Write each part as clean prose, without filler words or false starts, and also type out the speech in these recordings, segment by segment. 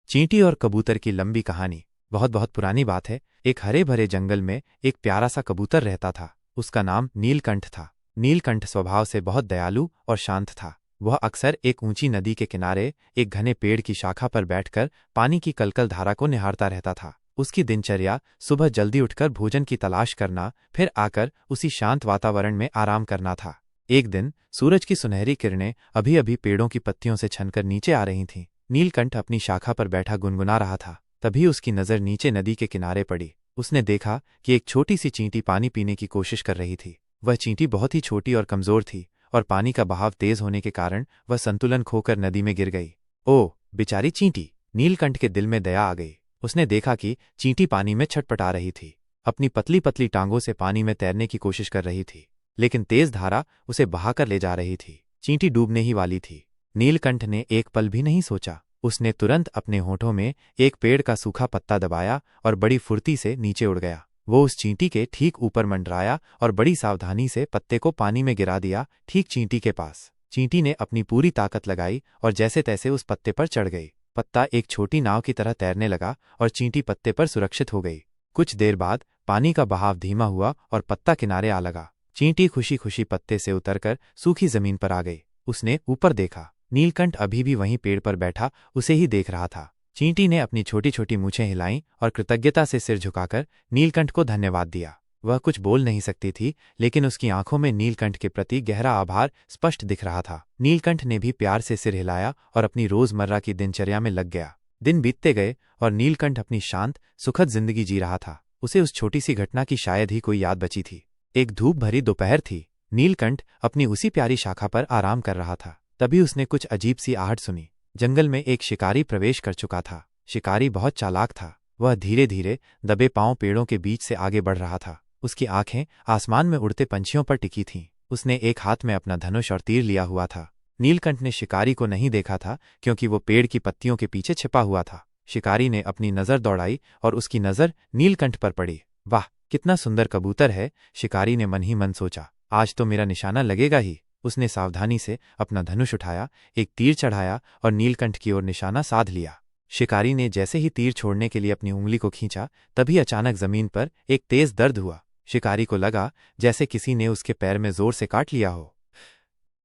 चींटी और कबूतर की लंबी कहानी। बहुत बहुत पुरानी बात है। एक हरे भरे जंगल में एक प्यारा सा कबूतर रहता था। उसका नाम नीलकंठ था। नीलकंठ स्वभाव से बहुत दयालु और शांत था। वह अक्सर एक ऊंची नदी के किनारे एक घने पेड़ की शाखा पर बैठकर पानी की कलकल धारा को निहारता रहता था। उसकी दिनचर्या सुबह जल्दी उठकर भोजन की तलाश करना, फिर आकर उसी शांत वातावरण में आराम करना था। एक दिन सूरज की सुनहरी किरणें अभी अभी पेड़ों की पत्तियों से छनकर नीचे आ रही थीं। नीलकंठ अपनी शाखा पर बैठा गुनगुना रहा था। तभी उसकी नज़र नीचे नदी के किनारे पड़ी। उसने देखा कि एक छोटी सी चींटी पानी पीने की कोशिश कर रही थी। वह चींटी बहुत ही छोटी और कमजोर थी, और पानी का बहाव तेज होने के कारण वह संतुलन खोकर नदी में गिर गई। ओह बेचारी चींटी! नीलकंठ के दिल में दया आ गई। उसने देखा कि चींटी पानी में छटपटा रही थी, अपनी पतली पतली टांगों से पानी में तैरने की कोशिश कर रही थी, लेकिन तेज धारा उसे बहाकर ले जा रही थी। चींटी डूबने ही वाली थी। नीलकंठ ने एक पल भी नहीं सोचा। उसने तुरंत अपने होठों में एक पेड़ का सूखा पत्ता दबाया और बड़ी फुर्ती से नीचे उड़ गया। वो उस चींटी के ठीक ऊपर मंडराया और बड़ी सावधानी से पत्ते को पानी में गिरा दिया, ठीक चींटी के पास। चींटी ने अपनी पूरी ताकत लगाई और जैसे तैसे उस पत्ते पर चढ़ गई। पत्ता एक छोटी नाव की तरह तैरने लगा और चींटी पत्ते पर सुरक्षित हो गई। कुछ देर बाद पानी का बहाव धीमा हुआ और पत्ता किनारे आ लगा। चींटी खुशी खुशी पत्ते से उतरकर सूखी जमीन पर आ गई। उसने ऊपर देखा। नीलकंठ अभी भी वहीं पेड़ पर बैठा उसे ही देख रहा था। चींटी ने अपनी छोटी छोटी मूछें हिलाईं और कृतज्ञता से सिर झुकाकर नीलकंठ को धन्यवाद दिया। वह कुछ बोल नहीं सकती थी, लेकिन उसकी आंखों में नीलकंठ के प्रति गहरा आभार स्पष्ट दिख रहा था। नीलकंठ ने भी प्यार से सिर हिलाया और अपनी रोजमर्रा की दिनचर्या में लग गया। दिन बीतते गए और नीलकंठ अपनी शांत सुखद जिंदगी जी रहा था। उसे उस छोटी सी घटना की शायद ही कोई याद बची थी। एक धूप भरी दोपहर थी। नीलकंठ अपनी उसी प्यारी शाखा पर आराम कर रहा था। तभी उसने कुछ अजीब सी आहट सुनी। जंगल में एक शिकारी प्रवेश कर चुका था। शिकारी बहुत चालाक था। वह धीरे धीरे दबे पांव पेड़ों के बीच से आगे बढ़ रहा था। उसकी आंखें आसमान में उड़ते पंछियों पर टिकी थीं। उसने एक हाथ में अपना धनुष और तीर लिया हुआ था। नीलकंठ ने शिकारी को नहीं देखा था, क्योंकि वो पेड़ की पत्तियों के पीछे छिपा हुआ था। शिकारी ने अपनी नज़र दौड़ाई और उसकी नज़र नीलकंठ पर पड़ी। वाह, कितना सुंदर कबूतर है! शिकारी ने मन ही मन सोचा। आज तो मेरा निशाना लगेगा ही। उसने सावधानी से अपना धनुष उठाया, एक तीर चढ़ाया और नीलकंठ की ओर निशाना साध लिया। शिकारी ने जैसे ही तीर छोड़ने के लिए अपनी उंगली को खींचा, तभी अचानक जमीन पर एक तेज दर्द हुआ। शिकारी को लगा जैसे किसी ने उसके पैर में जोर से काट लिया हो।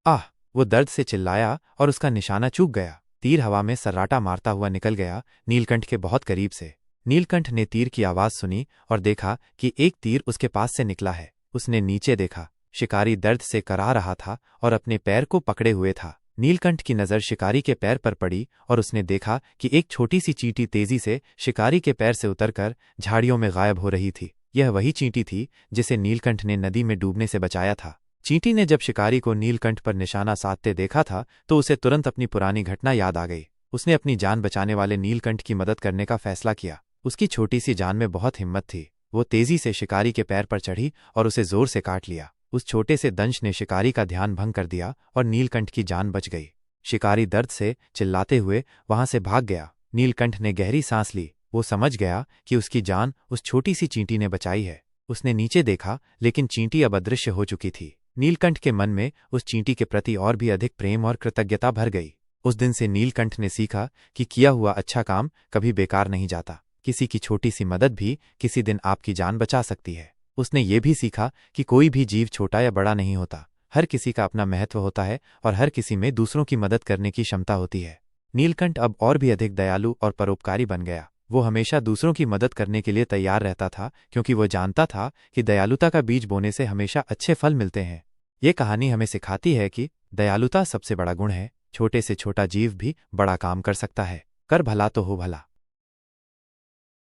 आह! वो दर्द से चिल्लाया और उसका निशाना चूक गया। तीर हवा में सर्राटा मारता हुआ निकल गया, नीलकंठ के बहुत करीब से। नीलकंठ ने तीर की आवाज सुनी और देखा कि एक तीर उसके पास से निकला है। उसने नीचे देखा। शिकारी दर्द से कराह रहा था और अपने पैर को पकड़े हुए था। नीलकंठ की नज़र शिकारी के पैर पर पड़ी और उसने देखा कि एक छोटी सी चींटी तेजी से शिकारी के पैर से उतरकर झाड़ियों में गायब हो रही थी। यह वही चींटी थी जिसे नीलकंठ ने नदी में डूबने से बचाया था। चींटी ने जब शिकारी को नीलकंठ पर निशाना साधते देखा था, तो उसे तुरंत अपनी पुरानी घटना याद आ गई। उसने अपनी जान बचाने वाले नीलकंठ की मदद करने का फैसला किया। उसकी छोटी सी जान में बहुत हिम्मत थी। वो तेजी से शिकारी के पैर पर चढ़ी और उसे जोर से काट लिया। उस छोटे से दंश ने शिकारी का ध्यान भंग कर दिया और नीलकंठ की जान बच गई। शिकारी दर्द से चिल्लाते हुए वहां से भाग गया। नीलकंठ ने गहरी सांस ली। वो समझ गया कि उसकी जान उस छोटी सी चींटी ने बचाई है। उसने नीचे देखा, लेकिन चींटी अब अदृश्य हो चुकी थी। नीलकंठ के मन में उस चींटी के प्रति और भी अधिक प्रेम और कृतज्ञता भर गई। उस दिन से नीलकंठ ने सीखा कि किया हुआ अच्छा काम कभी बेकार नहीं जाता। किसी की छोटी सी मदद भी किसी दिन आपकी जान बचा सकती है। उसने ये भी सीखा कि कोई भी जीव छोटा या बड़ा नहीं होता। हर किसी का अपना महत्व होता है और हर किसी में दूसरों की मदद करने की क्षमता होती है। नीलकंठ अब और भी अधिक दयालु और परोपकारी बन गया। वो हमेशा दूसरों की मदद करने के लिए तैयार रहता था, क्योंकि वो जानता था कि दयालुता का बीज बोने से हमेशा अच्छे फल मिलते हैं। ये कहानी हमें सिखाती है कि दयालुता सबसे बड़ा गुण है। छोटे से छोटा जीव भी बड़ा काम कर सकता है। कर भला तो हो भला।